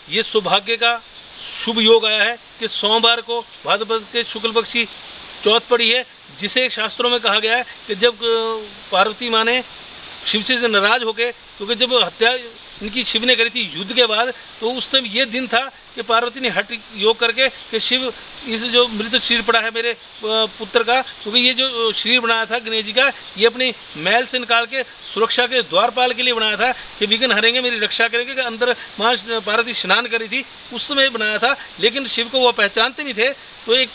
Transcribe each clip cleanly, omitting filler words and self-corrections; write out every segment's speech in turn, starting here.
ये सौभाग्य का शुभ योग आया है कि सोमवार को भाद्रपद के शुक्ल पक्ष की चौथ पड़ी है, जिसे शास्त्रों में कहा गया है कि जब पार्वती माँ ने शिव से नाराज होकर, क्योंकि जब हत्या इनकी शिव ने करी थी युद्ध के बाद, तो उस समय ये दिन था कि पार्वती ने हठ योग करके कि शिव, इस जो मृत शरीर पड़ा है मेरे पुत्र का, क्योंकि ये जो शरीर बनाया था गणेश जी का, ये अपनी महल से निकाल के सुरक्षा के द्वारपाल के लिए बनाया था कि विघ्न हरेंगे, मेरी रक्षा करेंगे, कि अंदर माँ पार्वती स्नान करी थी उस समय बनाया था। लेकिन शिव को वो पहचानते नहीं थे, तो एक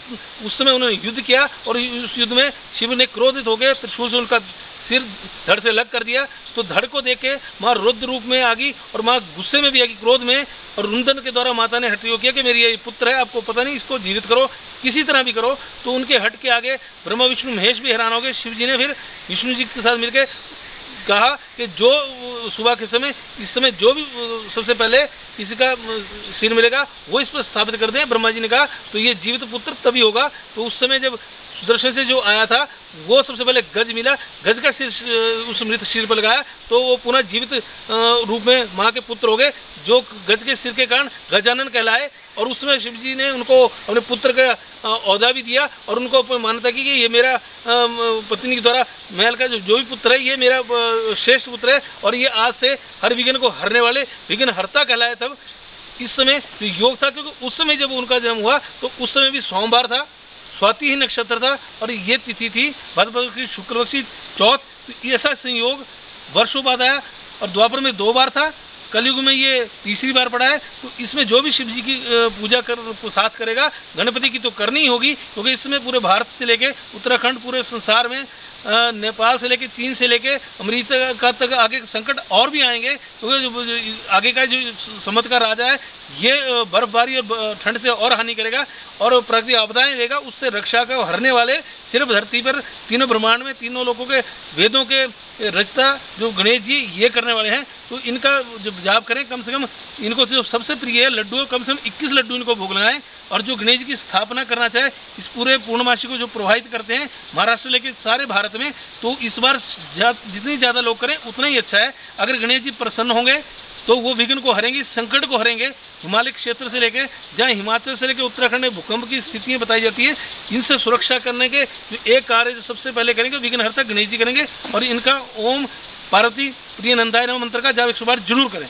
उस समय उन्होंने युद्ध किया और उस युद्ध में शिव ने क्रोधित हो गए, त्रिशूल से उनका सिर धड़ से अलग कर दिया। तो धड़ को देख के माँ रुद्र रूप में आ गई और माँ गुस्से में भी आ गई, क्रोध में, और रुंदन के द्वारा माता ने हठ योग किया कि मेरी ये पुत्र है, आपको पता नहीं, इसको जीवित करो, किसी तरह भी करो। तो उनके हट के आगे ब्रह्मा विष्णु महेश भी हैरान हो गए। शिव जी ने फिर विष्णु जी के साथ मिलकर कहा कि जो सुबह के समय, इस समय जो भी सबसे पहले किसी का सिर मिलेगा वो इस पर स्थापित कर दें। ब्रह्मा जी ने कहा तो ये जीवित पुत्र तभी होगा। तो उस समय जब सुदर्शन से जो आया था वो सबसे पहले गज मिला, गज का सिर उस मृत सिर पर लगाया तो वो पुनः जीवित रूप में माँ के पुत्र हो गए, जो गज के सिर के कारण गजानन कहलाए। और उसमें शिव जी ने उनको अपने पुत्र का औहदा भी दिया और उनको मान्यता की कि ये मेरा पत्नी के द्वारा महल का जो भी पुत्र है, ये मेरा श्रेष्ठ पुत्र है और ये आज से हर विघ्न को हरने वाले विघ्न हरता कहलाए। तब इस समय योग था, क्योंकि उस समय जब उनका जन्म हुआ तो उस समय भी सोमवार था, स्वाति ही नक्षत्र था और ये तिथि थी भाद्रपद की शुक्ल पक्ष की चौथ। तो ऐसा संयोग वर्षों बाद आया और द्वापर में 2 बार था, कलयुग में ये तीसरी बार पड़ा है। तो इसमें जो भी शिव जी की पूजा को साथ करेगा, गणपति की तो करनी ही होगी, क्योंकि इसमें पूरे भारत से लेके उत्तराखंड, पूरे संसार में नेपाल से लेके चीन से लेके अमेरिका तक आगे संकट और भी आएंगे, क्योंकि आगे का जो सम्मत का राजा है ये बर्फबारी और ठंड से और हानि करेगा और प्राकृतिक आपदाएं देगा, उससे रक्षा को हरने वाले सिर्फ धरती पर तीनों ब्रह्मांड में तीनों लोगों के वेदों के रचता जो गणेश जी ये करने वाले हैं। तो इनका जब जाप करें, कम से कम इनको जो सबसे प्रिय है लड्डू, कम से कम 21 लड्डू इनको भोग लगाएं। और जो गणेश जी की स्थापना करना चाहे इस पूरे पूर्णमासी को जो प्रभावित करते हैं महाराष्ट्र लेके सारे भारत में, तो इस बार जितनी ज़्यादा लोग करें उतना ही अच्छा है। अगर गणेश जी प्रसन्न होंगे तो वो विघ्न को हरेंगे, संकट को हरेंगे। हिमालय क्षेत्र से लेके, जहाँ हिमाचल से लेके उत्तराखंड में भूकंप की स्थितियाँ बताई जाती है, इनसे सुरक्षा करने के जो एक कार्य जो सबसे पहले करेंगे विघ्नहर्ता गणेश जी करेंगे। और इनका ओम पार्वती प्रिय नंदाय नमः मंत्र का जाप 100 बार जरूर करें।